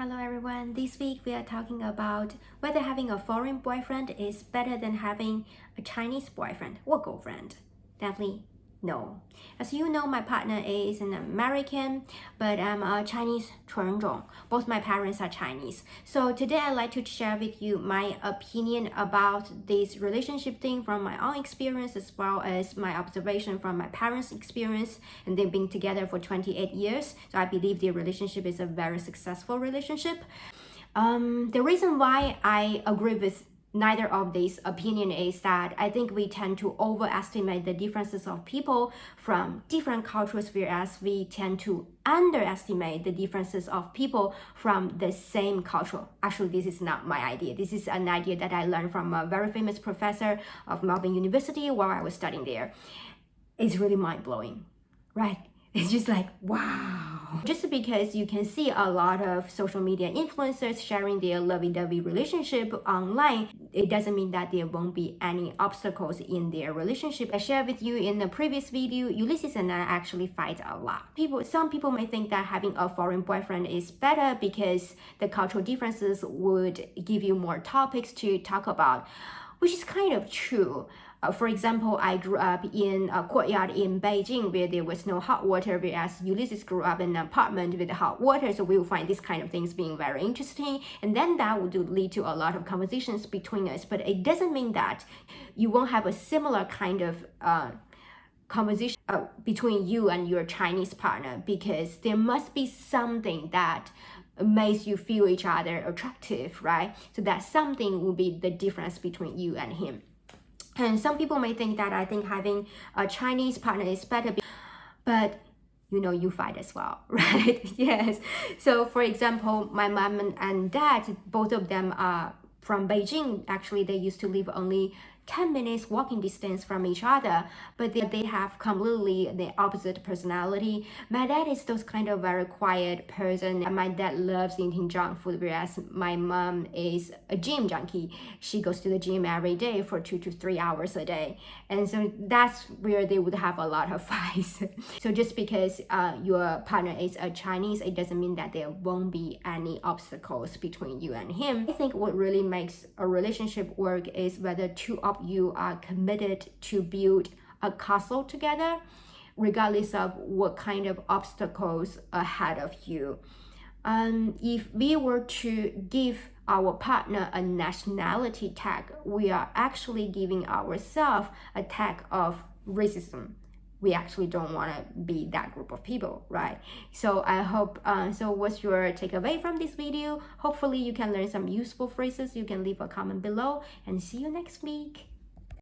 Hello everyone, this week we are talking about whether having a foreign boyfriend is better than having a Chinese boyfriend or girlfriend. Definitely no. As you know, my partner is an American, but I'm a Chinese 纯种. Both my parents are Chinese. So today I'd like to share with you my opinion about this relationship thing from my own experience as well as my observation from my parents' experience, and they've been together for 28 years. So I believe their relationship is a very successful relationship. The reason why I agree with neither of these opinion is that I think we tend to overestimate the differences of people from different cultures, whereas we tend to underestimate the differences of people from the same culture. Actually, this is not my idea. This is an idea that I learned from a very famous professor of Melbourne University while I was studying there. It's really mind-blowing, right? It's just like, wow. Just because you can see a lot of social media influencers sharing their lovey-dovey relationship online, it doesn't mean that there won't be any obstacles in their relationship. I shared with you in the previous video, Ulysses and I actually fight a lot. Some people may think that having a foreign boyfriend is better because the cultural differences would give you more topics to talk about, which is kind of true. For example, I grew up in a courtyard in Beijing where there was no hot water, whereas Ulysses grew up in an apartment with hot water. So we will find these kind of things being very interesting. And then that would lead to a lot of conversations between us. But it doesn't mean that you won't have a similar kind of conversation between you and your Chinese partner, because there must be something that makes you feel each other attractive, right? So that something will be the difference between you and him. And some people may think that I think having a Chinese partner is better, but you know, you fight as well, right? Yes. So for example, my mom and dad, both of them are from Beijing. Actually, they used to live only 10 minutes walking distance from each other, but they have completely the opposite personality. My dad is those kind of very quiet person. My dad loves eating junk food, whereas my mom is a gym junkie. She goes to the gym every day for 2 to 3 hours a day. And so that's where they would have a lot of fights. So just because your partner is a Chinese, it doesn't mean that there won't be any obstacles between you and him. I think what really makes a relationship work is whether two of you are committed to build a castle together, regardless of what kind of obstacles ahead of you. If we were to give our partner a nationality tag, we are actually giving ourselves a tag of racism. We actually don't want to be that group of people, right? So I hope, so what's your takeaway from this video? Hopefully you can learn some useful phrases. You can leave a comment below and see you next week.